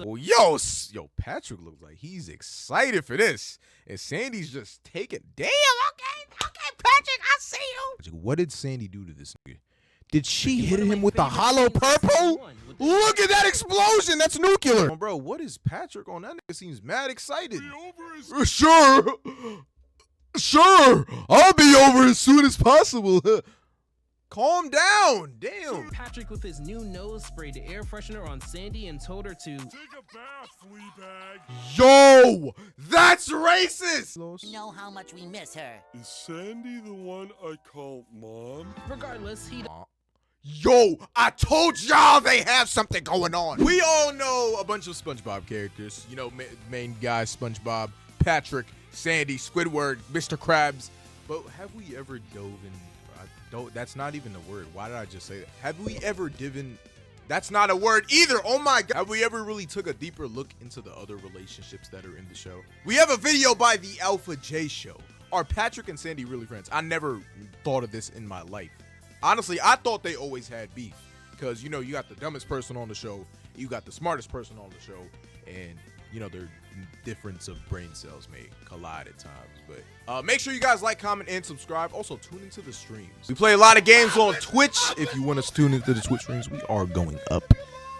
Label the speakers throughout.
Speaker 1: Oh, yo, Patrick looks like he's excited for this, and Sandy's just taking. Damn, okay, Patrick, I see you. What did Sandy do to this nigga? Did she hit him with the hollow purple? Look at that explosion. That's nuclear. Bro, what is Patrick on? That nigga seems mad excited. Sure. I'll be over as soon as possible. Calm down. Damn.
Speaker 2: Patrick with his new nose sprayed the air freshener on Sandy and told her to
Speaker 3: take a bath, Fleabag.
Speaker 1: Yo, that's racist.
Speaker 4: You know how much we miss her.
Speaker 3: Is Sandy the one I call mom?
Speaker 2: Regardless, he
Speaker 1: Yo, I told y'all they have something going on. We all know a bunch of SpongeBob characters. You know, main guy SpongeBob, Patrick, Sandy, Squidward, Mr. Krabs. But have we ever dove in? That's not even a word. Why did I just say that? Have we ever given? That's not a word either. Oh my God. Have we ever really took a deeper look into the other relationships that are in the show? We have a video by the Alpha J Show. Are Patrick and Sandy really friends? I never thought of this in my life. Honestly, I thought they always had beef because, you know, you got the dumbest person on the show, you got the smartest person on the show, and, you know, their difference of brain cells may collide at times. But make sure you guys like, comment, and subscribe. Also, tune into the streams. We play a lot of games on Twitch. If you want us to tune into the Twitch streams, we are going up.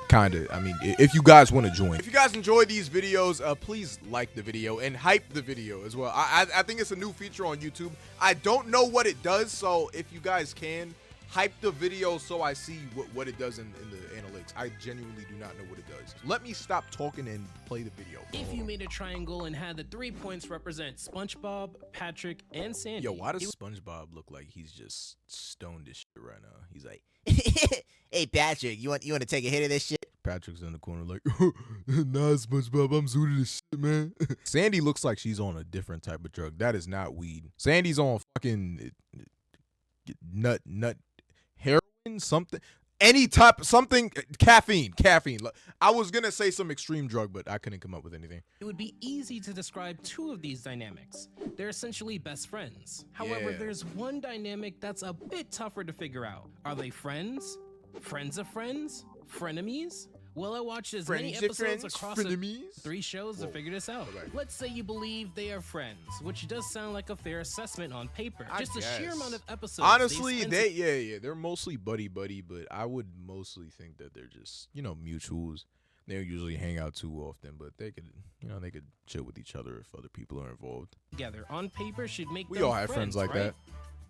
Speaker 1: Kind of. I mean, if you guys want to join. If you guys enjoy these videos, please like the video and hype the video as well. I think it's a new feature on YouTube. I don't know what it does, so if you guys can, hype the video so I see what it does in the analytics. I genuinely do not know what it does. Let me stop talking and play the video.
Speaker 2: If you made a triangle and had the 3 points represent SpongeBob, Patrick, and Sandy.
Speaker 1: Yo, why does SpongeBob look like he's just stoned as shit right now? He's like,
Speaker 4: Hey Patrick, you want to take a hit of this shit?
Speaker 1: Patrick's in the corner like, nah, SpongeBob, I'm zooted as shit, man. Sandy looks like she's on a different type of drug. That is not weed. Sandy's on fucking nut heroin, something, any type, something, caffeine. I was gonna say some extreme drug, but I couldn't come up with anything.
Speaker 2: It would be easy to describe 2 of these dynamics. They're essentially best friends. However, there's one dynamic that's a bit tougher to figure out. Are they friends? Friends of friends? Frenemies? Well, I watched as many episodes across 3 shows to figure this out.
Speaker 1: Okay.
Speaker 2: Let's say you believe they are friends, which does sound like a fair assessment on paper. Just the sheer amount of episodes.
Speaker 1: Honestly, they're mostly buddy, but I would mostly think that they're just, you know, mutuals. They don't usually hang out too often, but they could chill with each other if other people are involved.
Speaker 2: Together on paper should make
Speaker 1: we
Speaker 2: them
Speaker 1: all have friends like
Speaker 2: right?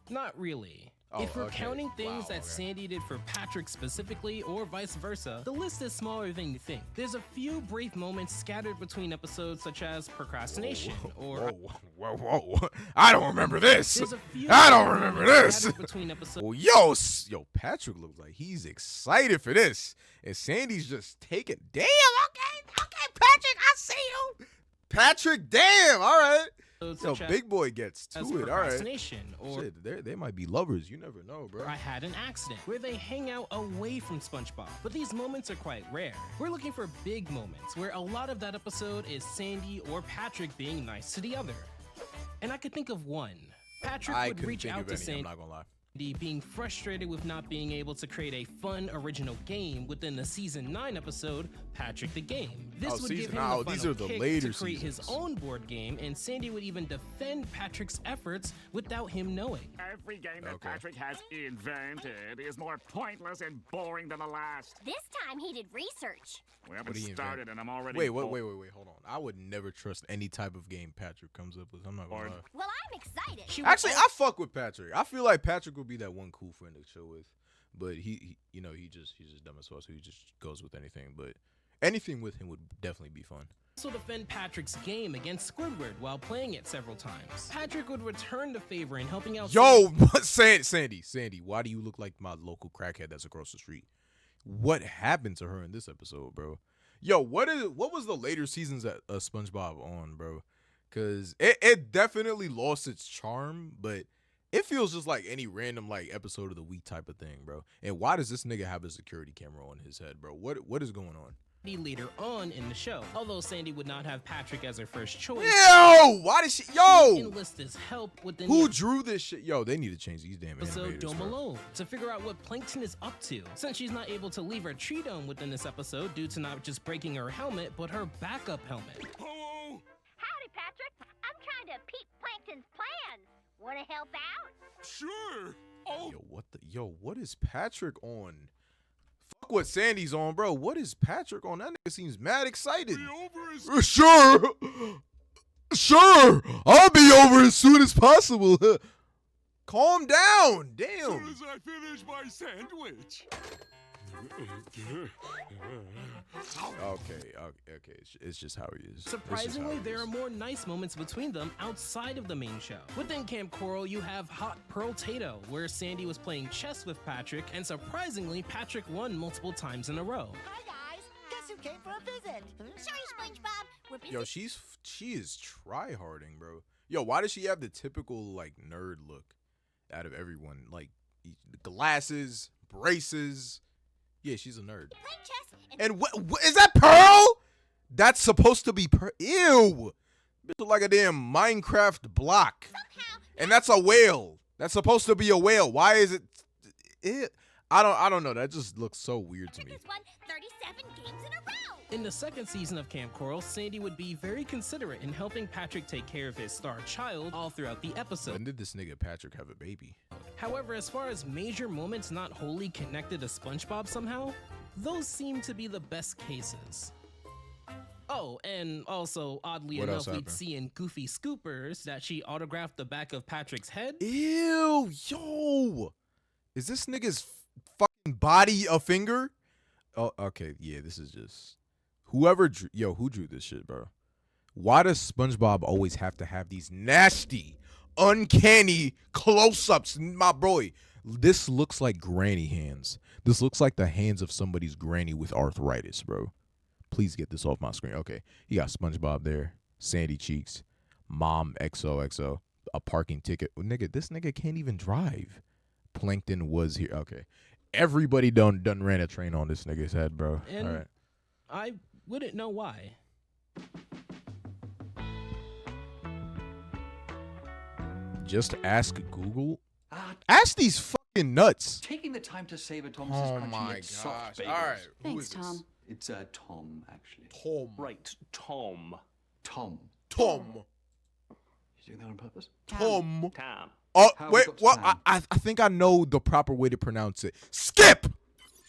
Speaker 1: that.
Speaker 2: Not really.
Speaker 1: Oh,
Speaker 2: if we're
Speaker 1: okay.
Speaker 2: counting things
Speaker 1: Wow,
Speaker 2: that
Speaker 1: okay.
Speaker 2: Sandy did for Patrick specifically, or vice versa, the list is smaller than you think. There's a few brief moments scattered between episodes, such as procrastination, or
Speaker 1: whoa. I don't remember this.
Speaker 2: there's a few
Speaker 1: I don't remember this.
Speaker 2: scattered between episodes.
Speaker 1: Well, yo, Patrick looks like he's excited for this, and Sandy's just taking. Damn, okay, Patrick, I see you. Patrick, damn, all right. Yo,
Speaker 2: such as
Speaker 1: big boy gets to it, all right.
Speaker 2: procrastination, or
Speaker 1: Shit, they might be lovers. You never know, bro.
Speaker 2: I had an accident, where they hang out away from SpongeBob. But these moments are quite rare. We're looking for big moments, where a lot of that episode is Sandy or Patrick being nice to the other. And I could think of one. Patrick
Speaker 1: I
Speaker 2: would
Speaker 1: couldn't
Speaker 2: reach
Speaker 1: think
Speaker 2: out
Speaker 1: of
Speaker 2: to
Speaker 1: any, I'm
Speaker 2: Sandy,
Speaker 1: not gonna lie.
Speaker 2: being frustrated with not being able to create a fun original game within the season 9 episode, Patrick the Game. This would give him the
Speaker 1: these
Speaker 2: final
Speaker 1: are the
Speaker 2: kick
Speaker 1: later
Speaker 2: to create his
Speaker 1: seasons.
Speaker 2: own board game, and Sandy would even defend Patrick's efforts without him knowing.
Speaker 3: Every game that
Speaker 1: Okay.
Speaker 3: Patrick has invented is more pointless and boring than the last.
Speaker 5: This time he did research.
Speaker 3: We
Speaker 1: What
Speaker 3: haven't
Speaker 1: do you
Speaker 3: started
Speaker 1: invent?
Speaker 3: and I'm already
Speaker 1: Wait,
Speaker 3: bored.
Speaker 1: hold on. I would never trust any type of game Patrick comes up with. I'm not gonna
Speaker 3: Or-
Speaker 1: lie.
Speaker 5: Well, I'm excited.
Speaker 2: She would
Speaker 1: Actually, I fuck with Patrick. I feel like Patrick would be that one cool friend to chill with, but he's just dumb as well, so he just goes with anything. But anything with him would definitely be fun.
Speaker 2: also defend Patrick's game against Squidward while playing it several times. Patrick would return the favor in helping out.
Speaker 1: Yo, Sandy, why do you look like my local crackhead that's across the street? What happened to her in this episode, bro? Yo, what was the later seasons of SpongeBob on, bro? Cause it definitely lost its charm, but it feels just like any random like episode of the week type of thing, bro. And why does this nigga have a security camera on his head, bro? What is going on?
Speaker 2: later on in the show. Although Sandy would not have Patrick as her first choice,
Speaker 1: Yo, why did she? Yo,
Speaker 2: enlist his help within
Speaker 1: who
Speaker 2: the
Speaker 1: drew this shit? Yo, they need to change these damn
Speaker 2: episode
Speaker 1: animators,
Speaker 2: Dome
Speaker 1: bro.
Speaker 2: Alone to figure out what Plankton is up to. Since she's not able to leave her tree dome within this episode due to not just breaking her helmet, but her backup helmet.
Speaker 3: Hello?
Speaker 5: Howdy, Patrick. I'm trying to peep Plankton's plans. Want to help out?
Speaker 3: Sure. Oh,
Speaker 1: What is Patrick on? Fuck what Sandy's on, bro. What is Patrick on? That nigga seems mad excited.
Speaker 3: be over as
Speaker 1: Sure. I'll be over as soon as possible. Calm down.
Speaker 3: soon
Speaker 1: Damn.
Speaker 3: as I finish my sandwich.
Speaker 1: Okay. It's just how he is.
Speaker 2: Surprisingly, there are more nice moments between them outside of the main show. Within Camp Coral, you have Hot Pearl Tato, where Sandy was playing chess with Patrick, and surprisingly, Patrick won multiple times in a row.
Speaker 6: Hi guys, guess who came for a visit?
Speaker 5: Sorry, SpongeBob. We're busy.
Speaker 1: Yo, she is try-harding, bro. Yo, why does she have the typical like nerd look out of everyone? Like glasses, braces. Yeah, she's a nerd.
Speaker 5: playing chess
Speaker 1: And what is that Pearl? That's supposed to be Pearl. Ew. Bitch look like a damn Minecraft block.
Speaker 5: somehow.
Speaker 1: And that's a whale. That's supposed to be a whale. Why is it? I don't know. That just looks so weird to me.
Speaker 5: Patrick has won 37 games in a row.
Speaker 2: In the second season of Camp Coral, Sandy would be very considerate in helping Patrick take care of his star child all throughout the episode.
Speaker 1: When did this nigga Patrick have a baby?
Speaker 2: However, as far as major moments not wholly connected to SpongeBob somehow, those seem to be the best cases. Oh, and also, oddly
Speaker 1: What else
Speaker 2: enough, we'd
Speaker 1: happened?
Speaker 2: see in Goofy Scoopers that she autographed the back of Patrick's head.
Speaker 1: Ew, yo. Is this nigga's fucking body a finger? Oh, okay. Yeah, this is just who drew this shit, bro? Why does SpongeBob always have to have these nasty, uncanny close-ups? My boy, this looks like granny hands. This looks like the hands of somebody's granny with arthritis, bro. Please get this off my screen. Okay, you got SpongeBob there, Sandy Cheeks, Mom XOXO, a parking ticket. Nigga, this nigga can't even drive. Plankton was here. Okay, everybody done ran a train on this nigga's head, bro.
Speaker 2: And
Speaker 1: All right.
Speaker 2: I wouldn't know why.
Speaker 1: Just ask Google. Ask these fucking nuts.
Speaker 7: Taking the time to savor Tom's crunchy yet soft bagels.
Speaker 1: All right. Who
Speaker 6: Thanks,
Speaker 1: is this?
Speaker 6: Tom.
Speaker 7: It's Tom, actually.
Speaker 1: Tom.
Speaker 3: Right, Tom.
Speaker 7: Tom.
Speaker 1: Tom.
Speaker 7: You doing that on purpose?
Speaker 1: Tom.
Speaker 3: Tom.
Speaker 1: Oh,
Speaker 7: How have we
Speaker 1: wait.
Speaker 7: got to
Speaker 1: What?
Speaker 7: Sam?
Speaker 1: I think I know the proper way to pronounce it. Skip.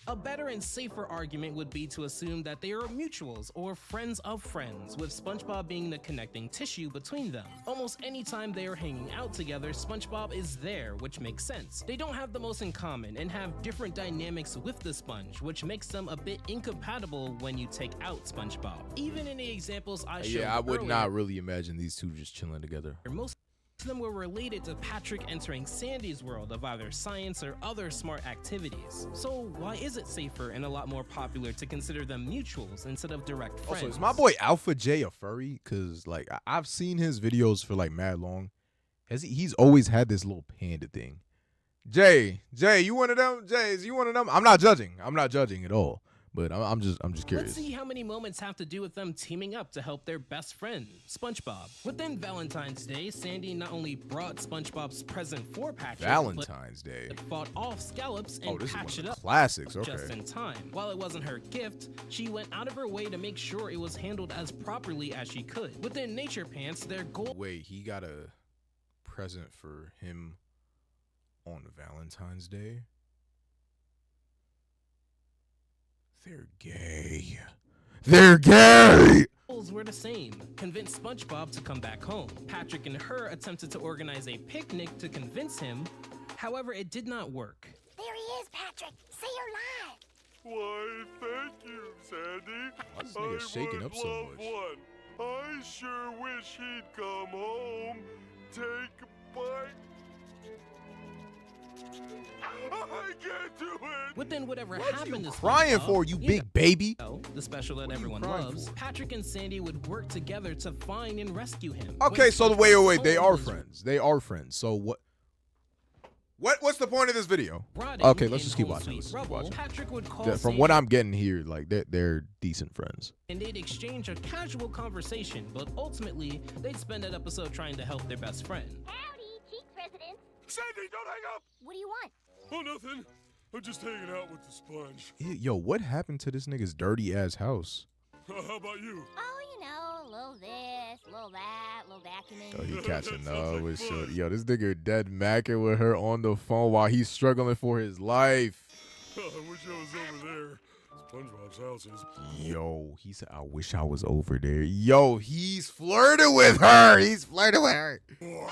Speaker 2: A better and safer argument would be to assume that they are mutuals or friends of friends, with SpongeBob being the connecting tissue between them. Almost any time they are hanging out together, SpongeBob is there, which makes sense. They don't have the most in common and have different dynamics with the sponge, which makes them a bit incompatible when you take out SpongeBob. Even in the examples I showed
Speaker 1: Yeah, I would
Speaker 2: earlier,
Speaker 1: not really imagine these two just chilling together.
Speaker 2: most of them were related to Patrick entering Sandy's world of either science or other smart activities. So why is it safer and a lot more popular to consider them mutuals instead of direct friends?
Speaker 1: Also, is my boy Alpha J a furry? Cause like I've seen his videos for like mad long. He's always had this little panda thing. Jay, you one of them? Jay, is you one of them? I'm not judging at all. But I'm just curious.
Speaker 2: Let's see how many moments have to do with them teaming up to help their best friend, SpongeBob. Within Valentine's Day, Sandy not only brought SpongeBob's present for Patrick,
Speaker 1: Valentine's Day.
Speaker 2: but fought off Scallops
Speaker 1: Oh,
Speaker 2: and
Speaker 1: this is one
Speaker 2: patched
Speaker 1: of
Speaker 2: it
Speaker 1: the
Speaker 2: up
Speaker 1: classics.
Speaker 2: just
Speaker 1: Okay.
Speaker 2: in time. While it wasn't her gift, she went out of her way to make sure it was handled as properly as she could. Within Nature Pants, their goal
Speaker 1: Wait, he got a present for him on Valentine's Day? They're gay. They're gay!
Speaker 2: goals were the same. Convince SpongeBob to come back home. Patrick and her attempted to organize a picnic to convince him. However, it did not work.
Speaker 5: There he is, Patrick. Say you're live.
Speaker 3: Why, thank you, Sandy.
Speaker 1: Why this nigga shaking up so much?
Speaker 3: I sure wish he'd come home. Take a bite. I can't do it.
Speaker 2: Within whatever
Speaker 1: What
Speaker 2: happened
Speaker 1: you
Speaker 2: to
Speaker 1: crying
Speaker 2: SpongeBob,
Speaker 1: for, you big baby?
Speaker 2: know, the special that
Speaker 1: What are you
Speaker 2: everyone
Speaker 1: crying
Speaker 2: loves,
Speaker 1: for?
Speaker 2: Patrick and Sandy would work together to find and rescue him.
Speaker 1: Okay,
Speaker 2: When
Speaker 1: so
Speaker 2: SpongeBob's
Speaker 1: wait, they
Speaker 2: home
Speaker 1: are
Speaker 2: was
Speaker 1: friends. They are friends. So what? What's the point of this video?
Speaker 2: Rotting
Speaker 1: Okay, let's
Speaker 2: in
Speaker 1: just keep
Speaker 2: Home
Speaker 1: watching.
Speaker 2: Sweet
Speaker 1: Let's just keep
Speaker 2: Rubble,
Speaker 1: watching.
Speaker 2: Patrick would call
Speaker 1: From
Speaker 2: Sandy
Speaker 1: what I'm getting here, like they're decent friends.
Speaker 2: and they'd exchange a casual conversation, but ultimately they'd spend that episode trying to help their best friend.
Speaker 5: Howdy, Cheeks residents.
Speaker 3: Sandy, don't hang up!
Speaker 5: What do you want?
Speaker 3: Oh, nothing. I'm just hanging out with the sponge.
Speaker 1: Yo, what happened to this nigga's dirty ass house?
Speaker 3: How about you?
Speaker 5: Oh, you know, a little this, a little that, a little vacuuming.
Speaker 1: Oh, he catching
Speaker 3: That sounds
Speaker 1: up
Speaker 3: like
Speaker 1: with
Speaker 3: fun.
Speaker 1: shorty. Yo, this nigga dead macking with her on the phone while he's struggling for his life.
Speaker 3: I wish I was over there. SpongeBob's house is.
Speaker 1: Yo, he said, I wish I was over there. Yo, he's flirting with her. He's flirting with her.
Speaker 3: Boring.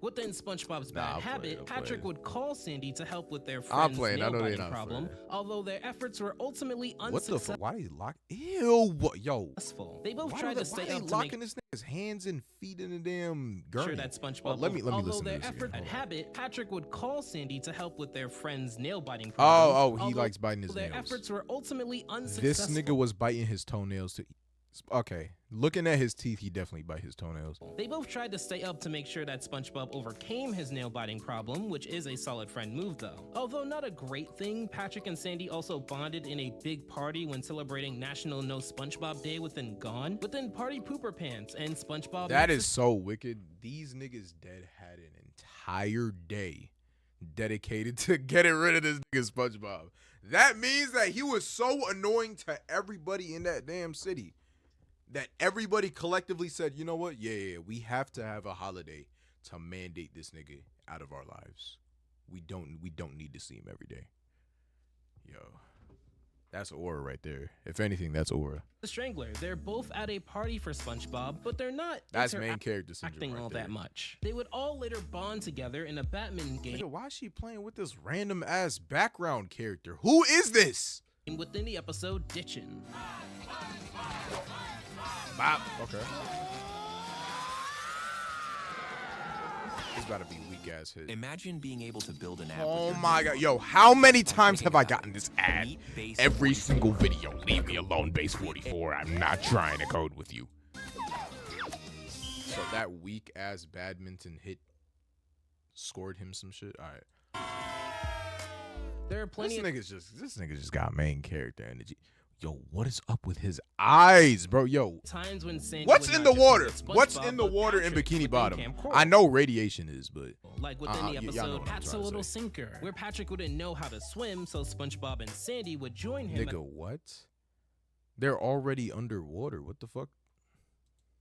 Speaker 2: Within SpongeBob's
Speaker 1: Nah,
Speaker 2: bad
Speaker 1: I'm
Speaker 2: habit,
Speaker 1: playing, I'm
Speaker 2: Patrick
Speaker 1: playing.
Speaker 2: would call Sandy to help with their
Speaker 1: I'm
Speaker 2: friend's
Speaker 1: playing, I know they're
Speaker 2: nail-biting
Speaker 1: not
Speaker 2: problem,
Speaker 1: flirting.
Speaker 2: although their efforts were ultimately
Speaker 1: What the
Speaker 2: unsuccessful.
Speaker 1: fuck? Why they lock? Ew, what? Yo.
Speaker 2: They both
Speaker 1: Why
Speaker 2: tried
Speaker 1: they
Speaker 2: to stay
Speaker 1: why
Speaker 2: up
Speaker 1: they
Speaker 2: to
Speaker 1: locking
Speaker 2: make
Speaker 1: this nigga's hands and feet in the damn gurney?
Speaker 2: sure that SpongeBob.
Speaker 1: Oh, let me
Speaker 2: although
Speaker 1: listen to
Speaker 2: their
Speaker 1: this here.
Speaker 2: effort at
Speaker 1: Hold on.
Speaker 2: habit, Patrick would call Sandy to help with their friend's nail-biting problem.
Speaker 1: Oh, he
Speaker 2: although
Speaker 1: likes biting his
Speaker 2: their
Speaker 1: nails.
Speaker 2: efforts were ultimately
Speaker 1: This
Speaker 2: unsuccessful.
Speaker 1: nigga was biting his toenails to. Okay, looking at his teeth, he definitely bite his toenails.
Speaker 2: They both tried to stay up to make sure that SpongeBob overcame his nail-biting problem, which is a solid friend move though. Although not a great thing, Patrick and Sandy also bonded in a big party when celebrating National No SpongeBob Day within Party Pooper Pants and SpongeBob.
Speaker 1: That
Speaker 2: makes
Speaker 1: is so wicked. These niggas dead had an entire day dedicated to getting rid of this nigga SpongeBob. That means that he was so annoying to everybody in that damn city that everybody collectively said, you know what? Yeah, we have to have a holiday to mandate this nigga out of our lives. We don't need to see him every day. Yo, that's aura right there. If anything, that's aura.
Speaker 2: the Strangler. They're both at a party for SpongeBob, but they're not
Speaker 1: That's main character syndrome
Speaker 2: acting
Speaker 1: right
Speaker 2: all
Speaker 1: there.
Speaker 2: that much. They would all later bond together in a badminton game
Speaker 1: Nigga, why is she playing with this random ass background character? Who is this?
Speaker 2: within the episode Ditchin'.
Speaker 1: Bop. Okay. It's about to be weak ass hit.
Speaker 8: Imagine being able to build an app.
Speaker 1: Oh
Speaker 8: with your
Speaker 1: my
Speaker 8: nails
Speaker 1: god. Yo, how many times have I
Speaker 8: Think about
Speaker 1: gotten this
Speaker 8: it.
Speaker 1: ad?
Speaker 8: Meet Base
Speaker 1: Every
Speaker 8: 44.
Speaker 1: single video. Leave me alone, Base 44. I'm not trying to code with you. So that weak ass badminton hit scored him some shit. All right.
Speaker 2: There are plenty
Speaker 1: This
Speaker 2: of
Speaker 1: nigga just got main character energy. Yo, what is up with his eyes, bro? Yo,
Speaker 2: times when Sandy
Speaker 1: what's
Speaker 2: would
Speaker 1: in
Speaker 2: not
Speaker 1: the
Speaker 2: just
Speaker 1: water?
Speaker 2: look at
Speaker 1: What's
Speaker 2: SpongeBob,
Speaker 1: in the
Speaker 2: but
Speaker 1: water in
Speaker 2: Patrick
Speaker 1: Bikini
Speaker 2: within
Speaker 1: Bottom?
Speaker 2: Camp Coral.
Speaker 1: I know radiation is, but
Speaker 2: Like within the
Speaker 1: y'all know
Speaker 2: episode
Speaker 1: what I'm
Speaker 2: Pat's a
Speaker 1: trying to
Speaker 2: Little
Speaker 1: say.
Speaker 2: Sinker, where Patrick wouldn't know how to swim, so SpongeBob and Sandy would join him
Speaker 1: nigga, what? They're already underwater. What the fuck?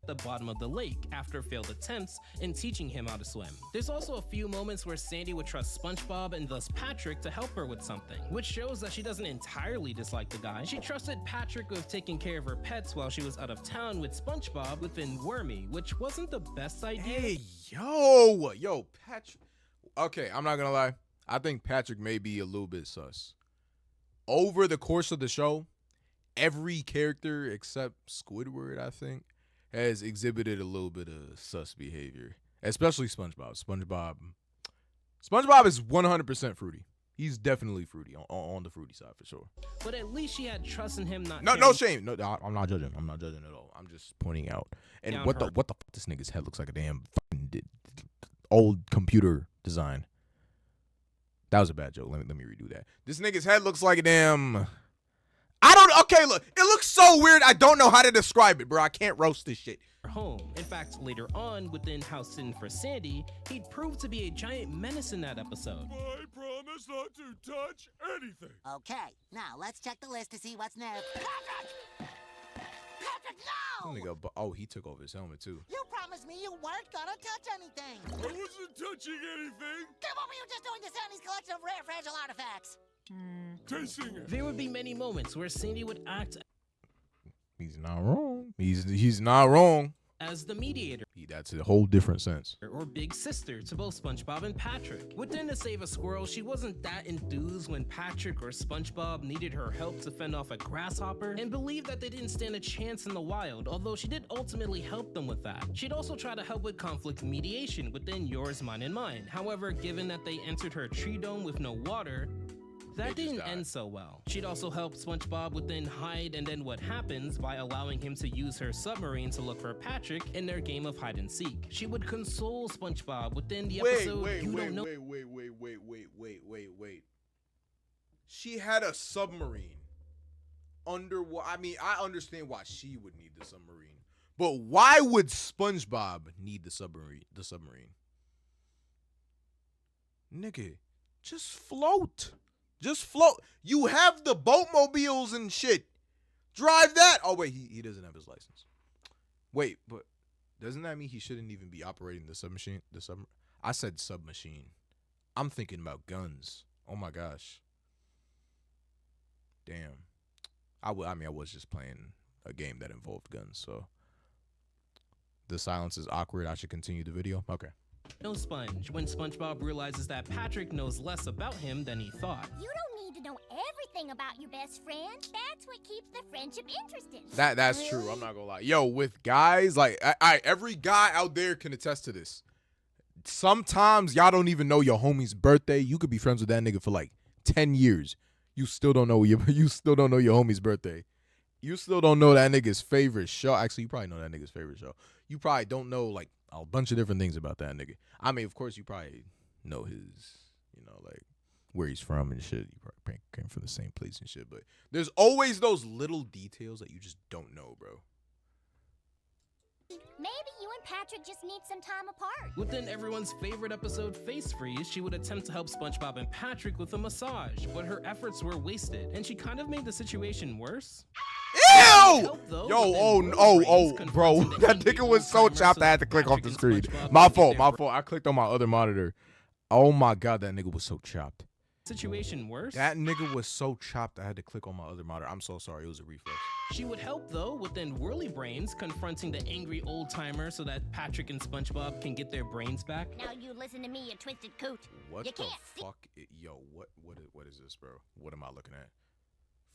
Speaker 2: at the bottom of the lake after failed attempts in teaching him how to swim. There's also a few moments where Sandy would trust SpongeBob and thus Patrick to help her with something, which shows that she doesn't entirely dislike the guy. She trusted Patrick with taking care of her pets while she was out of town with SpongeBob within Wormy, which wasn't the best idea.
Speaker 1: Hey, yo, Patrick. Okay, I'm not gonna lie. I think Patrick may be a little bit sus. Over the course of the show, every character except Squidward, I think, has exhibited a little bit of sus behavior, especially SpongeBob. SpongeBob is 100% fruity. He's definitely fruity on the fruity side for sure.
Speaker 2: But at least she had trust in him not
Speaker 1: No
Speaker 2: caring-
Speaker 1: shame. No, I'm not judging. I'm not judging at all. I'm just pointing out. And
Speaker 2: Yeah,
Speaker 1: what the
Speaker 2: I've
Speaker 1: fuck? This nigga's head looks like a damn fucking old computer design. That was a bad joke. Let me redo that. This nigga's head looks like a damn. Okay, look. It looks so weird. I don't know how to describe it, bro. I can't roast this shit.
Speaker 2: home. In fact, later on, within House Sitting for Sandy, he'd proved to be a giant menace in that episode.
Speaker 3: I promise not to touch anything.
Speaker 6: Okay, now let's check the list to see what's new. Patrick! Patrick, no!
Speaker 1: Nigga, oh, he took off his helmet too.
Speaker 6: You promised me you weren't gonna touch anything.
Speaker 3: I wasn't touching anything.
Speaker 6: Then what were you just doing to Sandy's collection of rare fragile artifacts?
Speaker 3: Tasting it.
Speaker 2: There would be many moments where Sandy would act
Speaker 1: He's not wrong. He's not wrong.
Speaker 2: as the mediator
Speaker 1: That's a whole different sense.
Speaker 2: or big sister to both SpongeBob and Patrick. Within To Save a Squirrel, she wasn't that enthused when Patrick or SpongeBob needed her help to fend off a grasshopper and believed that they didn't stand a chance in the wild, although she did ultimately help them with that. She'd also try to help with conflict mediation within Yours, Mine, and Mine. However, given that they entered her tree dome with no water, That didn't end so well. She'd also help SpongeBob within hide and then what happens by allowing him to use her submarine to look for Patrick in their game of hide and seek. She would console SpongeBob within the episode.
Speaker 1: Wait. She had a submarine. Underwater. I mean, I understand why she would need the submarine, but why would SpongeBob need the submarine? Nigga, just float. Just float. You have the boatmobiles and shit. Drive that. Oh wait, he doesn't have his license. Wait, but doesn't that mean he shouldn't even be operating the submachine? I said submachine. I'm thinking about guns. Oh my gosh. Damn. I was just playing a game that involved guns, so the silence is awkward. I should continue the video. Okay.
Speaker 2: No Sponge when SpongeBob realizes that Patrick knows less about him than he thought.
Speaker 5: You don't need to know everything about your best friend. That's what keeps the friendship interesting.
Speaker 1: That's true. I'm not gonna lie. Yo, with guys, like every guy out there can attest to this. Sometimes y'all don't even know your homie's birthday. You could be friends with that nigga for like 10 years. You still don't know your homie's birthday. You still don't know that nigga's favorite show. Actually, you probably know that nigga's favorite show. You probably don't know like a bunch of different things about that nigga. I mean, of course, you probably know his, like where he's from and shit. You probably came from the same place and shit. But there's always those little details that you just don't know, bro.
Speaker 5: Maybe you and Patrick just need some time apart.
Speaker 2: Within everyone's favorite episode, Face Freeze, she would attempt to help SpongeBob and Patrick with a massage, but her efforts were wasted, and she kind of made the situation worse.
Speaker 1: Ew! Bro, that nigga was so chopped I had to click off the screen. My fault. I clicked on my other monitor. Oh my god, that nigga was so chopped.
Speaker 2: Situation worse?
Speaker 1: That nigga was so chopped I had to click on my other monitor. I'm so sorry, it was a reflex.
Speaker 2: She would help though within Whirly Brains confronting the angry old timer so that Patrick and SpongeBob can get their brains back.
Speaker 5: Now you listen to me, you twisted coot.
Speaker 1: What
Speaker 5: you
Speaker 1: the
Speaker 5: can't
Speaker 1: fuck? Yo, what is this, bro? What am I looking at?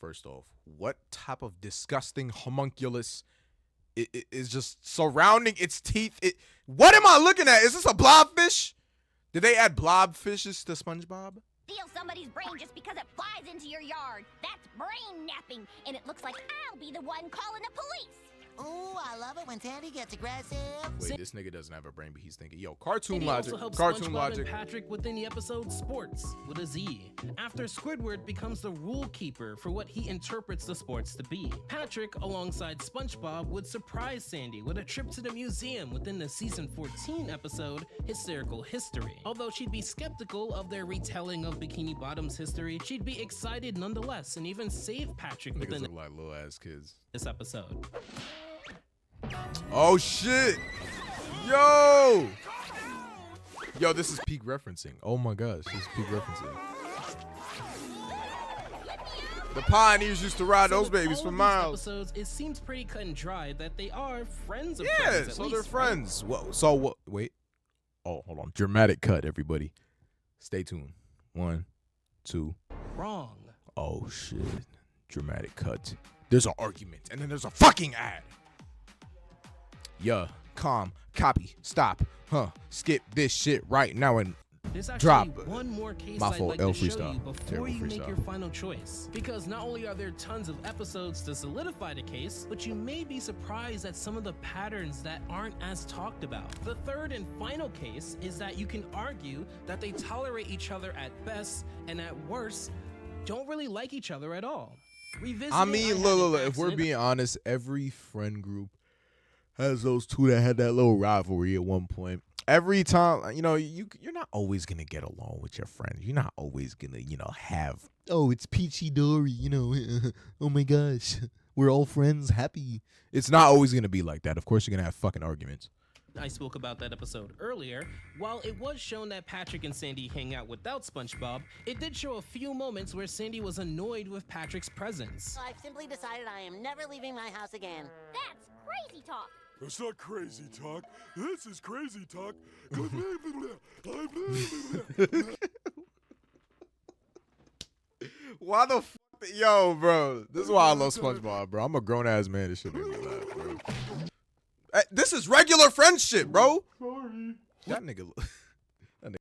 Speaker 1: First off, what type of disgusting homunculus is just surrounding its teeth? What am I looking at? Is this a blobfish? Did they add blobfishes to SpongeBob?
Speaker 5: steal somebody's brain just because it flies into your yard. That's brain napping, and it looks like I'll be the one calling the police.
Speaker 6: Ooh, I love it when Tandy gets aggressive.
Speaker 1: Wait, this nigga doesn't have a brain, but he's thinking, yo, cartoon
Speaker 2: And
Speaker 1: logic.
Speaker 2: also helps
Speaker 1: Cartoon
Speaker 2: SpongeBob
Speaker 1: logic.
Speaker 2: and Patrick within the episode Sports with a Z. After Squidward becomes the rule keeper for what he interprets the sports to be. Patrick, alongside SpongeBob, would surprise Sandy with a trip to the museum within the season 14 episode Hysterical History. Although she'd be skeptical of their retelling of Bikini Bottom's history, she'd be excited nonetheless and even save Patrick
Speaker 1: Niggas
Speaker 2: within
Speaker 1: look like little ass kids.
Speaker 2: this episode.
Speaker 1: Oh shit! Yo! Yo, this is peak referencing. Oh my gosh, this is peak referencing. The pioneers used to ride those babies for miles.
Speaker 2: Episodes, it seems pretty cut and dry that they are friends of
Speaker 1: Yeah,
Speaker 2: friends.
Speaker 1: so they're friends. Whoa, so what? Wait. Oh, hold on. Dramatic cut, everybody. Stay tuned. 1, 2.
Speaker 2: Wrong.
Speaker 1: Oh shit. Dramatic cut. There's an argument, and then there's a fucking ad. Yeah, calm, copy, stop, skip this shit right now and
Speaker 2: There's actually
Speaker 1: drop.
Speaker 2: one more case
Speaker 1: My
Speaker 2: I'd
Speaker 1: fault,
Speaker 2: like
Speaker 1: L
Speaker 2: to show
Speaker 1: freestyle.
Speaker 2: you before
Speaker 1: Terrible
Speaker 2: you make
Speaker 1: freestyle.
Speaker 2: your final choice. Because not only are there tons of episodes to solidify the case, but you may be surprised at some of the patterns that aren't as talked about. The third and final case is that you can argue that they tolerate each other at best and at worst don't really like each other at all.
Speaker 1: I mean, look, if we're
Speaker 2: accident-
Speaker 1: being honest, every friend group has those two that had that little rivalry at one point. Every time, you're not always going to get along with your friends. You're not always going to, have, oh, it's peachy dory, oh my gosh, we're all friends, happy. It's not always going to be like that. Of course, you're going to have fucking arguments.
Speaker 2: I spoke about that episode earlier. While it was shown that Patrick and Sandy hang out without SpongeBob, it did show a few moments where Sandy was annoyed with Patrick's presence.
Speaker 6: I've simply decided I am never leaving my house again.
Speaker 5: That's crazy talk.
Speaker 3: It's not crazy talk. This is crazy talk.
Speaker 1: Why the fuck? Yo, bro. This is why I love SpongeBob, bro. I'm a grown-ass man. This shit make me laugh, bro. This is regular friendship, bro.
Speaker 3: Sorry.
Speaker 1: That nigga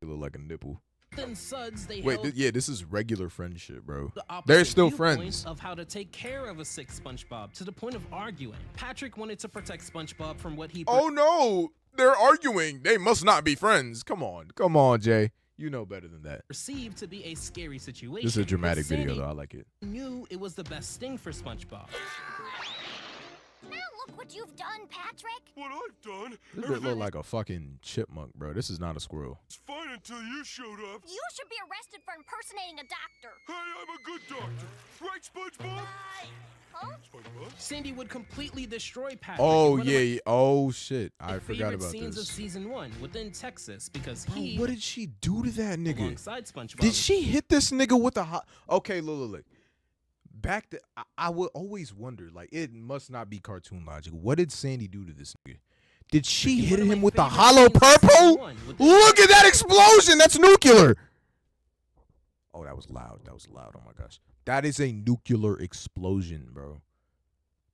Speaker 1: look like a nipple.
Speaker 2: Then Suds, they
Speaker 1: Wait,
Speaker 2: held
Speaker 1: yeah, this is regular friendship, bro.
Speaker 2: the opposite
Speaker 1: They're still
Speaker 2: viewpoint
Speaker 1: friends.
Speaker 2: of how to take care of a sick SpongeBob to the point of arguing. Patrick wanted to protect SpongeBob from what he
Speaker 1: Oh no, they're arguing. They must not be friends. Come on, Jay. You know better than that.
Speaker 2: perceived to be a scary situation.
Speaker 1: This is a dramatic
Speaker 2: but Sandy
Speaker 1: video, though. I like it.
Speaker 2: knew it was the best sting for SpongeBob.
Speaker 5: Now look what you've done, Patrick.
Speaker 3: What I've done?
Speaker 1: This bit look like a fucking chipmunk, bro. This is not a squirrel.
Speaker 3: It's fine until you showed up.
Speaker 5: You should be arrested for impersonating a doctor.
Speaker 3: Hey, I'm a good doctor. Right, SpongeBob?
Speaker 5: Huh?
Speaker 3: SpongeBob?
Speaker 2: Sandy would completely destroy Patrick.
Speaker 1: Oh
Speaker 2: in one of
Speaker 1: yeah,
Speaker 2: my
Speaker 1: yeah. Oh shit, I forgot
Speaker 2: favorite
Speaker 1: about
Speaker 2: scenes
Speaker 1: this.
Speaker 2: of season 1 within Texas because
Speaker 1: Bro,
Speaker 2: he,
Speaker 1: what did she do to that nigga?
Speaker 2: alongside SpongeBob,
Speaker 1: Did she hit this nigga with the hot? Okay, look. Back to I would always wonder, like, it must not be cartoon logic. What did Sandy do to this nigga? Did she hit him with the hollow purple? Look at that explosion! That's nuclear. Oh, that was loud. That was loud. Oh my gosh, that is a nuclear explosion, bro.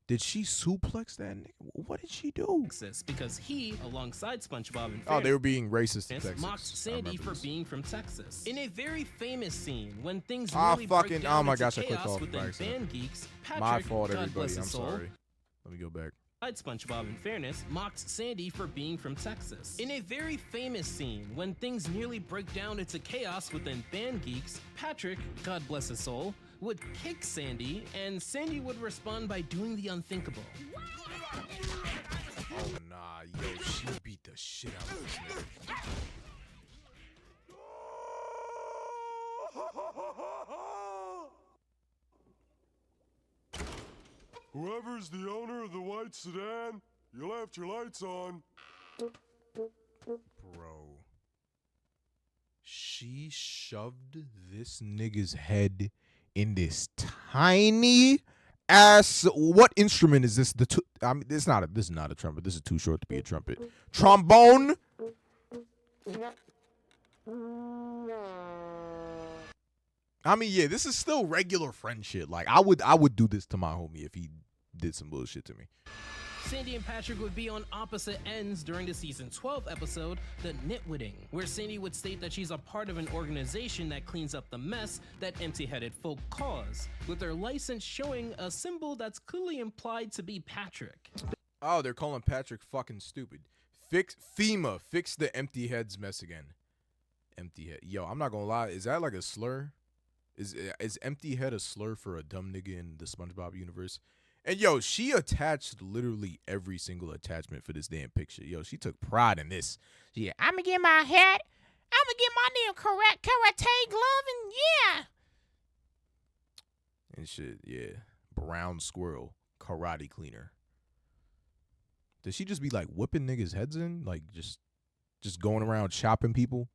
Speaker 1: Did she suplex that nigga? What did she do?
Speaker 2: Texas because he, alongside SpongeBob and
Speaker 1: Oh, they were being racist to
Speaker 2: Fairness,
Speaker 1: Texas.
Speaker 2: mocked
Speaker 1: I
Speaker 2: Sandy
Speaker 1: remember
Speaker 2: for
Speaker 1: this.
Speaker 2: being from Texas. In a very famous scene, when things
Speaker 1: Ah,
Speaker 2: really break
Speaker 1: fucking-
Speaker 2: down
Speaker 1: oh my
Speaker 2: into
Speaker 1: gosh, I clicked
Speaker 2: chaos
Speaker 1: off by
Speaker 2: within
Speaker 1: accident.
Speaker 2: Fan Geeks, Patrick,
Speaker 1: My fault,
Speaker 2: God
Speaker 1: everybody.
Speaker 2: bless
Speaker 1: I'm
Speaker 2: his soul,
Speaker 1: sorry. Let me go back.
Speaker 2: SpongeBob in fairness, mocked Sandy for being from Texas. In a very famous scene, when things nearly break down into chaos within Fan Geeks, Patrick, God bless his soul, would kick Sandy, and Sandy would respond by doing the unthinkable.
Speaker 1: Oh nah, yo, she beat the shit out of this nigga.
Speaker 3: Whoever's the owner of the white sedan, you left your lights on.
Speaker 1: Bro. She shoved this nigga's head in this tiny ass. What instrument is this? I mean, this is not a trumpet. This is too short to be a trumpet. Trombone. I mean, yeah, this is still regular friend shit. Like, I would do this to my homie if he did some bullshit to me.
Speaker 2: Sandy and Patrick would be on opposite ends during the season 12 episode, The Nitwitting, where Sandy would state that she's a part of an organization that cleans up the mess that empty-headed folk cause, with their license showing a symbol that's clearly implied to be Patrick.
Speaker 1: Oh, they're calling Patrick fucking stupid. Fix the empty heads mess again. Empty head. Yo, I'm not gonna lie. Is that like a slur? Is empty head a slur for a dumb nigga in the SpongeBob universe? And yo, she attached literally every single attachment for this damn picture. Yo, she took pride in this. Yeah,
Speaker 4: I'm gonna get my hat. I'm gonna get my damn karate glove, and yeah.
Speaker 1: and shit. Yeah, brown squirrel karate cleaner. Did she just be like whipping niggas' heads in, like just going around chopping people?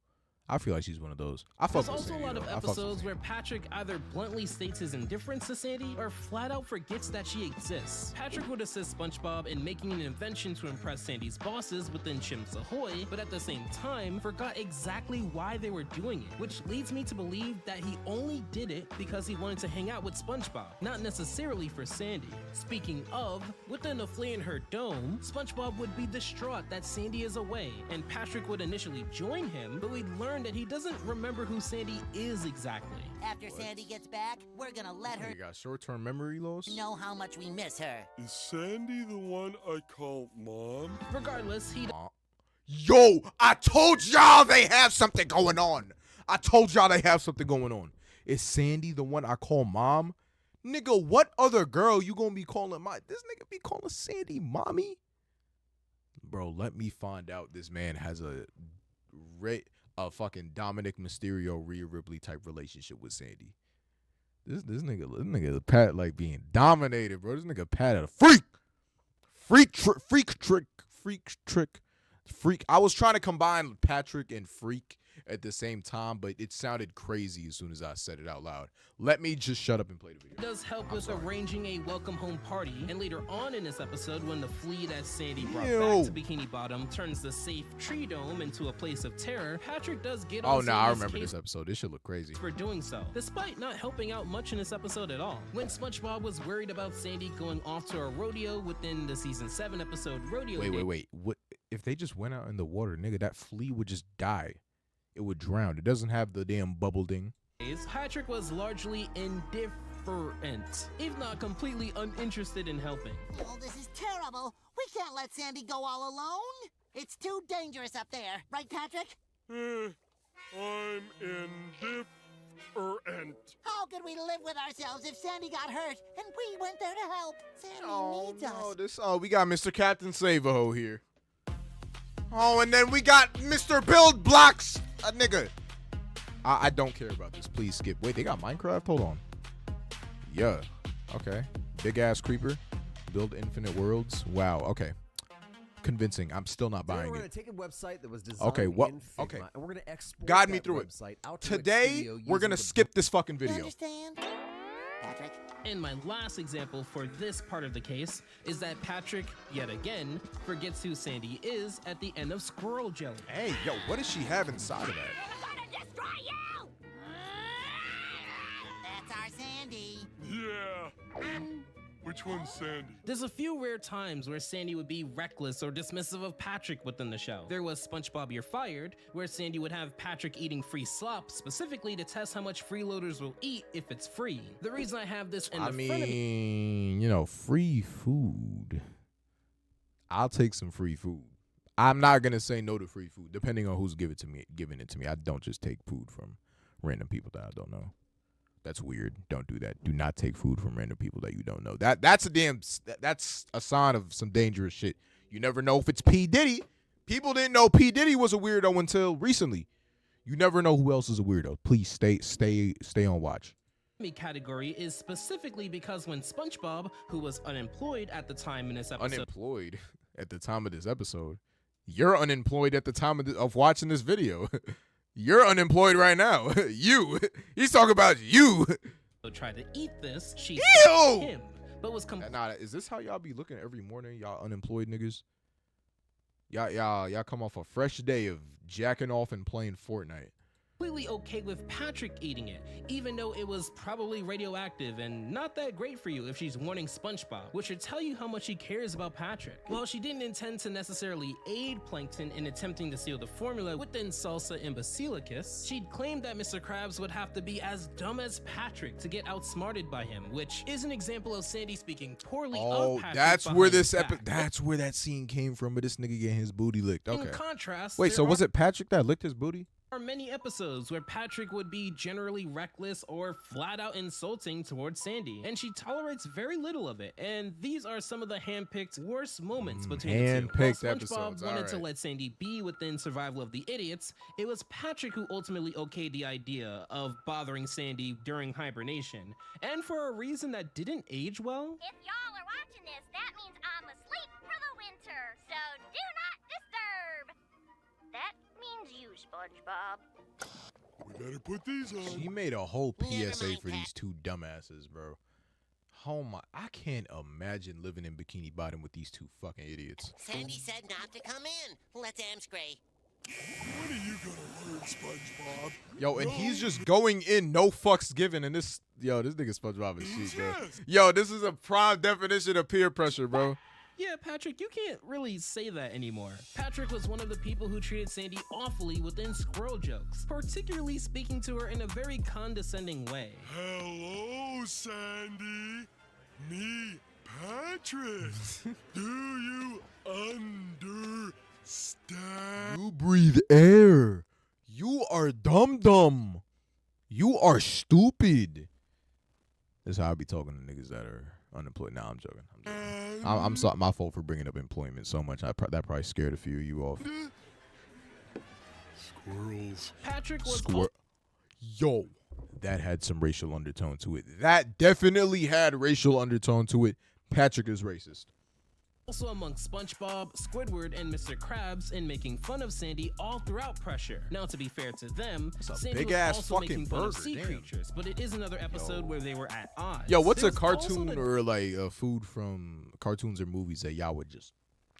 Speaker 1: I feel like she's one of those. I fuck
Speaker 2: There's
Speaker 1: with
Speaker 2: also
Speaker 1: Sandy,
Speaker 2: a lot of
Speaker 1: though. I fuck with
Speaker 2: episodes
Speaker 1: Sandy.
Speaker 2: where Patrick either bluntly states his indifference to Sandy or flat out forgets that she exists. Patrick would assist SpongeBob in making an invention to impress Sandy's bosses within Chimps Ahoy, but at the same time forgot exactly why they were doing it, which leads me to believe that he only did it because he wanted to hang out with SpongeBob, not necessarily for Sandy. Speaking of, within the flea in her dome, SpongeBob would be distraught that Sandy is away, and Patrick would initially join him, but we'd learn that he doesn't remember who Sandy is exactly.
Speaker 6: After Sandy gets back, we're gonna let her
Speaker 1: You got short-term memory loss?
Speaker 6: know how much we miss her.
Speaker 3: Is Sandy the one I call Mom?
Speaker 2: Regardless, he
Speaker 1: Yo, I told y'all they have something going on. Is Sandy the one I call mom? Nigga, what other girl you gonna be calling this nigga be calling Sandy mommy? Bro, let me find out this man has a fucking Dominic Mysterio, Rhea Ripley type relationship with Sandy. This nigga Pat like being dominated, bro. This nigga Pat at a freak trick. I was trying to combine Patrick and freak at the same time, but it sounded crazy as soon as I said it out loud. Let me just shut up and play the video.
Speaker 2: does help with arranging a welcome home party, and later on in this episode, when the flea that Sandy brought back to Bikini Bottom turns the safe tree dome into a place of terror, Patrick does get on
Speaker 1: Oh, nah, I
Speaker 2: Sandy's
Speaker 1: remember
Speaker 2: case
Speaker 1: this episode. This shit look crazy.
Speaker 2: for doing so, despite not helping out much in this episode at all. When SpongeBob was worried about Sandy going off to a rodeo within the season 7 episode Rodeo Day,
Speaker 1: Wait. What if they just went out in the water, nigga? That flea would just die. it would drown. It doesn't have the damn bubble ding.
Speaker 2: Patrick was largely indifferent, if not completely uninterested in helping.
Speaker 6: Oh, this is terrible. We can't let Sandy go all alone. It's too dangerous up there. Right, Patrick?
Speaker 3: I'm indifferent.
Speaker 6: How could we live with ourselves if Sandy got hurt and we went there to help? Sandy needs us.
Speaker 1: We got Mr. Captain Save-A-Ho here. Oh, and then we got Mr. Build Blocks, a nigga. I don't care about this. Please skip. Wait, they got Minecraft? Hold on. Yeah. Okay. Big ass creeper. Build infinite worlds. Wow. Okay. Convincing. I'm still not buying
Speaker 9: We're
Speaker 1: it.
Speaker 9: going to take a website that was designed
Speaker 1: Okay, what?
Speaker 9: in Figma,
Speaker 1: Okay.
Speaker 9: and we're going to export
Speaker 1: Guide me
Speaker 9: that
Speaker 1: through it.
Speaker 9: website out to
Speaker 1: Today,
Speaker 9: Studio
Speaker 1: we're going to
Speaker 9: using the
Speaker 1: skip this fucking
Speaker 6: You
Speaker 1: video.
Speaker 6: understand? Patrick?
Speaker 2: And my last example for this part of the case is that Patrick, yet again, forgets who Sandy is at the end of Squirrel Jelly.
Speaker 1: Hey, yo, what does she have inside of that?
Speaker 5: I'm gonna destroy you!
Speaker 6: That's our Sandy.
Speaker 3: Yeah. Which one's Sandy?
Speaker 2: There's a few rare times where Sandy would be reckless or dismissive of Patrick within the show. There was SpongeBob You're Fired, where Sandy would have Patrick eating free slop specifically to test how much freeloaders will eat if it's free. The reason I have this in the front of me,
Speaker 1: You know, free food. I'll take some free food. I'm not gonna say no to free food, depending on who's giving it to me. I don't just take food from random people that I don't know. That's weird. Don't do that. Do not take food from random people that you don't know. That's a sign of some dangerous shit. You never know if it's P. Diddy. People didn't know P. Diddy was a weirdo until recently. You never know who else is a weirdo. Please stay on watch.
Speaker 2: category is specifically because when SpongeBob, who was unemployed at the time in this episode,
Speaker 1: Unemployed at the time of this episode. You're unemployed at the time of watching this video. You're unemployed right now. You. He's talking about you.
Speaker 2: tried to eat this, she
Speaker 1: Ew!
Speaker 2: stopped him, but was
Speaker 1: Nah, is this how y'all be looking every morning, y'all unemployed niggas? Y'all come off a fresh day of jacking off and playing Fortnite.
Speaker 2: completely okay with Patrick eating it, even though it was probably radioactive and not that great for you if she's warning SpongeBob, which should tell you how much she cares about Patrick. While she didn't intend to necessarily aid Plankton in attempting to seal the formula within Salsa and Basilicus, she'd claimed that Mr. Krabs would have to be as dumb as Patrick to get outsmarted by him, which is an example of Sandy speaking poorly of Patrick.
Speaker 1: That's where
Speaker 2: behind
Speaker 1: this
Speaker 2: his back.
Speaker 1: that's where that scene came from, but this nigga getting his booty licked. Okay.
Speaker 2: In contrast,
Speaker 1: Wait,
Speaker 2: there
Speaker 1: so
Speaker 2: are-
Speaker 1: was it Patrick that licked his booty?
Speaker 2: There are many episodes where Patrick would be generally reckless or flat out insulting towards Sandy, and she tolerates very little of it. And these are some of the handpicked worst moments between the two.
Speaker 1: Hand-picked
Speaker 2: While
Speaker 1: episodes,
Speaker 2: SpongeBob wanted to
Speaker 1: alright.
Speaker 2: let Sandy be within Survival of the Idiots, it was Patrick who ultimately okayed the idea of bothering Sandy during hibernation, and for a reason that didn't age well.
Speaker 5: If y'all are watching this, that means I'm asleep for the winter, so do not disturb. That means you, SpongeBob.
Speaker 3: We better put these on.
Speaker 1: She made a whole
Speaker 6: Never
Speaker 1: PSA
Speaker 6: mind,
Speaker 1: for
Speaker 6: Pat.
Speaker 1: these two dumbasses, bro. Oh my, I can't imagine living in Bikini Bottom with these two fucking idiots.
Speaker 6: Sandy said not to come in. Let's amscray.
Speaker 3: When are you gonna learn, SpongeBob?
Speaker 1: Yo, and he's just going in, no fucks given, and this nigga SpongeBob is shit, bro.
Speaker 3: Yes.
Speaker 1: Yo, this is a prime definition of peer pressure, bro.
Speaker 2: Yeah, Patrick, you can't really say that anymore. Patrick was one of the people who treated Sandy awfully within squirrel jokes, particularly speaking to her in a very condescending way.
Speaker 3: Hello, Sandy. Me, Patrick. Do you understand?
Speaker 1: You breathe air. You are dumb. You are stupid. That's how I be talking to niggas that are unemployed. Nah, I'm joking. I'm sorry, my fault for bringing up employment so much. That probably scared a few of you off.
Speaker 3: Squirrels.
Speaker 2: Patrick was
Speaker 1: Yo, that had some racial undertone to it. That definitely had racial undertone to it. Patrick is racist.
Speaker 2: also among SpongeBob, Squidward, and Mr. Krabs in making fun of Sandy all throughout Pressure. Now, to be fair to them,
Speaker 1: a
Speaker 2: Sandy was
Speaker 1: big-ass
Speaker 2: also
Speaker 1: fucking
Speaker 2: making fun of
Speaker 1: burger,
Speaker 2: sea
Speaker 1: damn.
Speaker 2: creatures, but it is another episode where they were at odds.
Speaker 1: Yo, what's a
Speaker 2: There's also
Speaker 1: cartoon
Speaker 2: the-
Speaker 1: or like a food from cartoons or movies that y'all would just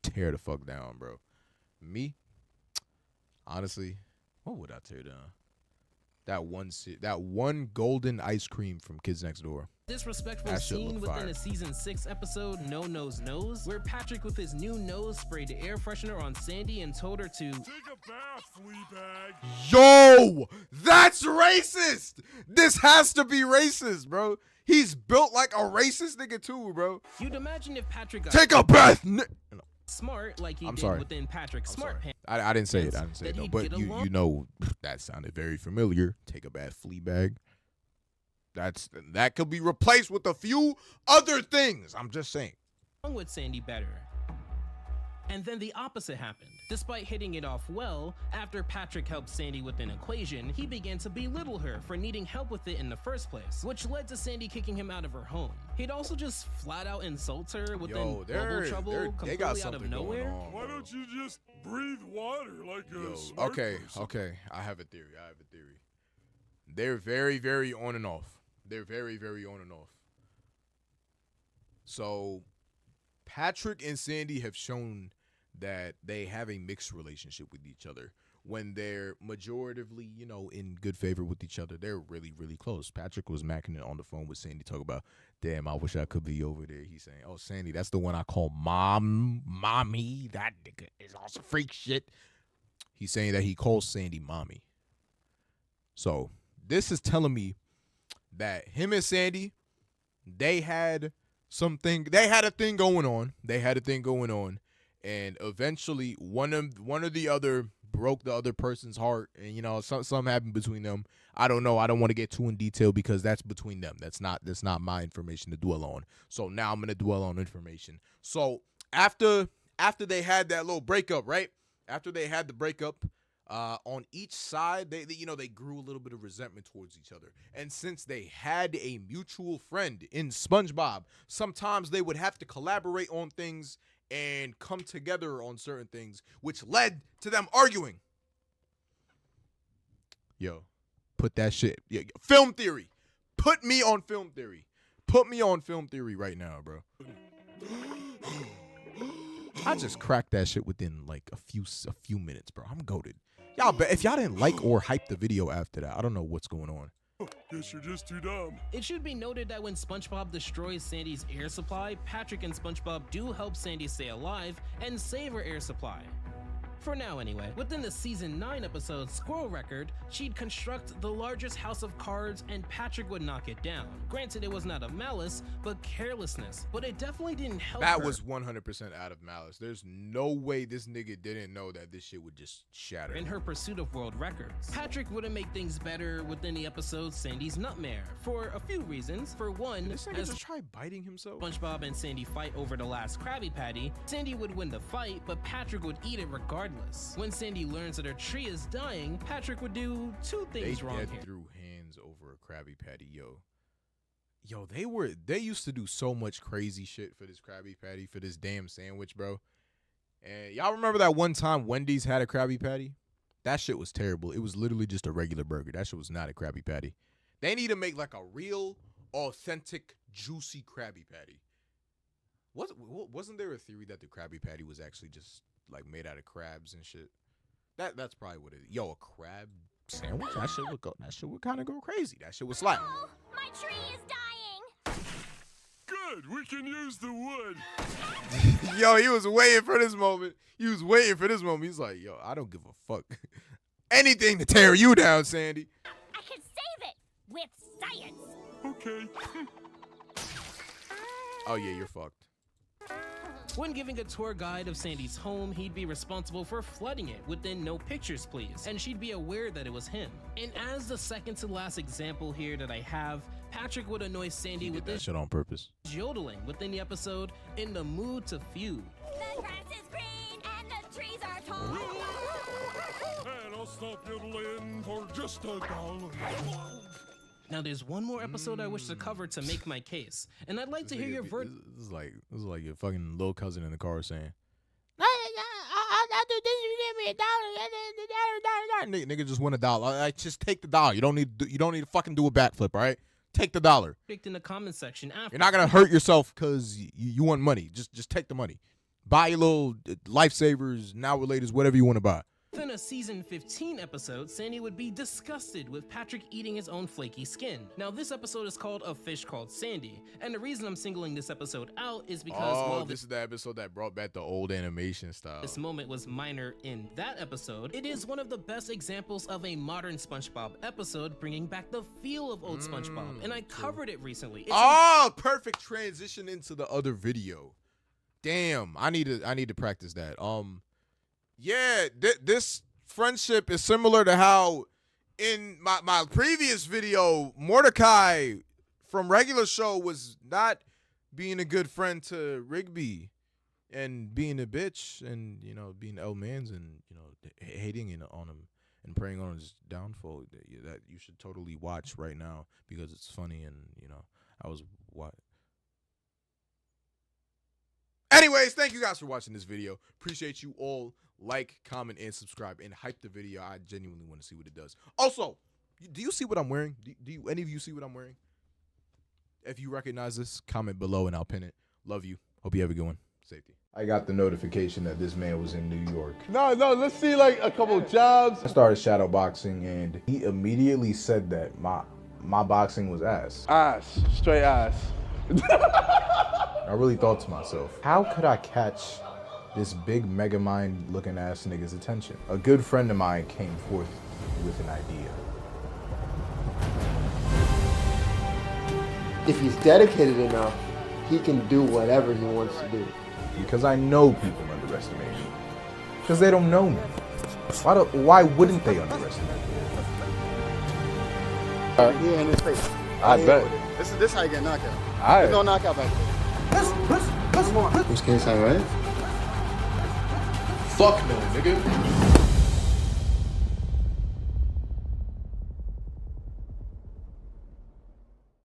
Speaker 1: tear the fuck down, bro? Me? Honestly, what would I tear down? That one golden ice cream from Kids Next Door.
Speaker 2: Disrespectful
Speaker 1: That shit
Speaker 2: scene
Speaker 1: look
Speaker 2: within
Speaker 1: fire.
Speaker 2: a season 6 episode, No Nose Nose, where Patrick with his new nose sprayed the air freshener on Sandy and told her to
Speaker 3: Take a bath, Fleabag.
Speaker 1: Yo, that's racist. This has to be racist, bro. He's built like a racist nigga too, bro.
Speaker 2: You'd imagine if Patrick got
Speaker 1: Take a bath.
Speaker 2: smart like he
Speaker 1: I'm
Speaker 2: did
Speaker 1: sorry.
Speaker 2: within Patrick's smart pants.
Speaker 1: I didn't say it. I didn't say
Speaker 2: that
Speaker 1: it though.
Speaker 2: he'd
Speaker 1: But
Speaker 2: get
Speaker 1: you
Speaker 2: along-
Speaker 1: know that sounded very familiar. Take a bath, Fleabag. That could be replaced with a few other things. I'm just saying.
Speaker 2: with Sandy better. And then the opposite happened. Despite hitting it off well, after Patrick helped Sandy with an equation, he began to belittle her for needing help with it in the first place, which led to Sandy kicking him out of her home. He'd also just flat out insult her within bubble trouble
Speaker 1: they
Speaker 2: completely
Speaker 1: got
Speaker 2: out of
Speaker 1: something
Speaker 2: nowhere.
Speaker 1: going on,
Speaker 3: Why
Speaker 1: bro.
Speaker 3: don't you just breathe water like a smart
Speaker 1: Okay,
Speaker 3: person?
Speaker 1: okay. I have a theory. They're very, very on and off. They're very, very on and off. So, Patrick and Sandy have shown that they have a mixed relationship with each other. When they're majoritively, in good favor with each other, they're really, really close. Patrick was macking it on the phone with Sandy, talking about, damn, I wish I could be over there. He's saying, oh, Sandy, that's the one I call mommy. That nigga is also freak shit. He's saying that he calls Sandy mommy. So, this is telling me that him and Sandy, they had a thing going on. And eventually, one or the other broke the other person's heart, and something happened between them. I don't know. I don't want to get too in detail because that's between them. That's not my information to dwell on. So now I'm gonna dwell on information. So after they had that little breakup, right? After they had the breakup, on each side, they grew a little bit of resentment towards each other. And since they had a mutual friend in SpongeBob, sometimes they would have to collaborate on things and come together on certain things, which led to them arguing. Yo, put that shit. Yeah, film theory. Put me on film theory. Put me on film theory right now, bro. I just cracked that shit within like a few minutes, bro. I'm goated. Y'all bet if y'all didn't like or hype the video after that, I don't know what's going on.
Speaker 3: Guess you're just too dumb.
Speaker 2: It should be noted that when SpongeBob destroys Sandy's air supply, Patrick and SpongeBob do help Sandy stay alive and save her air supply. For now anyway. Within the season 9 episode Squirrel Record, she'd construct the largest house of cards and Patrick would knock it down. Granted, it was not of malice, but carelessness. But it definitely didn't help
Speaker 1: That
Speaker 2: her.
Speaker 1: was 100% out of malice. There's no way this nigga didn't know that this shit would just shatter.
Speaker 2: In her pursuit of world records. Patrick wouldn't make things better within the episode Sandy's Nutmare, for a few reasons. For one,
Speaker 1: This nigga
Speaker 2: as
Speaker 1: just try biting himself.
Speaker 2: SpongeBob and Sandy fight over the last Krabby Patty, Sandy would win the fight, but Patrick would eat it regardless. When Sandy learns that her tree is dying, Patrick would do two things wrong here.
Speaker 1: Threw hands over a Krabby Patty, yo, they used to do so much crazy shit for this Krabby Patty, for this damn sandwich, bro. And y'all remember that one time Wendy's had a Krabby Patty? That shit was terrible. It was literally just a regular burger. That shit was not a Krabby Patty. They need to make like a real, authentic, juicy Krabby Patty. Wasn't there a theory that the Krabby Patty was actually just like made out of crabs and shit? That's probably what it is. Yo, a crab sandwich? That shit would kind of go crazy. That shit would slap.
Speaker 5: Oh, my tree is dying.
Speaker 3: Good, we can use the wood.
Speaker 1: Yo, he was waiting for this moment. He's like, yo, I don't give a fuck. Anything to tear you down, Sandy.
Speaker 5: I can save it with science.
Speaker 3: Okay.
Speaker 1: Oh, yeah, you're fucked.
Speaker 2: When giving a tour guide of Sandy's home, he'd be responsible for flooding it within no pictures please, and she'd be aware that it was him. And as the second to last example here that I have, Patrick would annoy Sandy with
Speaker 1: That
Speaker 2: this
Speaker 1: shit on purpose.
Speaker 2: yodeling within the episode, In the Mood to Feud.
Speaker 5: The grass is green and the trees are tall.
Speaker 3: And I'll stop yodeling for just $1.
Speaker 2: Now there's one more episode I wish to cover to make my case, and I'd like to hear your verdict.
Speaker 1: This is like your fucking little cousin in the car saying,
Speaker 4: I'll do this. You give me $1.
Speaker 1: Nigga just won $1. Like, just take the dollar. You don't need to fucking do a backflip, all right? Take the dollar.
Speaker 2: In the comment section after.
Speaker 1: You're not gonna hurt yourself because you want money. Just take the money. Buy your little lifesavers, now relators, whatever you want to buy.
Speaker 2: Then a season 15 episode, Sandy would be disgusted with Patrick eating his own flaky skin. Now this episode is called A Fish Called Sandy, and the reason I'm singling this episode out is because
Speaker 1: this is the episode that brought back the old animation style.
Speaker 2: This moment was minor in that episode. It is one of the best examples of a modern SpongeBob episode bringing back the feel of old SpongeBob, and I covered it recently.
Speaker 1: Perfect transition into the other video. Damn, I need to practice that. Yeah, this friendship is similar to how in my previous video, Mordecai from regular show was not being a good friend to Rigby and being a bitch and, you know, being L-mans and, you know, hating on him and preying on his downfall. That you should totally watch right now because it's funny and, you know, Anyways, thank you guys for watching this video. Appreciate you all. Like, comment, and subscribe, and hype the video. I genuinely want to see what it does. Also, do you see what I'm wearing? Do any of you see what I'm wearing? If you recognize this, comment below, and I'll pin it. Love you. Hope you have a good one. Safety. I got the notification that this man was in New York.
Speaker 3: No, let's see like a couple jobs.
Speaker 1: I started shadow boxing, and he immediately said that my boxing was ass.
Speaker 3: Ass, straight ass.
Speaker 1: I really thought to myself, how could I catch this big megamind looking ass nigga's attention? A good friend of mine came forth with an idea.
Speaker 9: If he's dedicated enough, he can do whatever he wants to do.
Speaker 1: Because I know people underestimate me. Because they don't know me. Why wouldn't they underestimate me?
Speaker 9: Yeah, in his face.
Speaker 3: I bet.
Speaker 9: This is how you get knocked out.
Speaker 3: Alright.
Speaker 9: There's no knockout back there. Who's king side, right?
Speaker 1: Fuck no, nigga.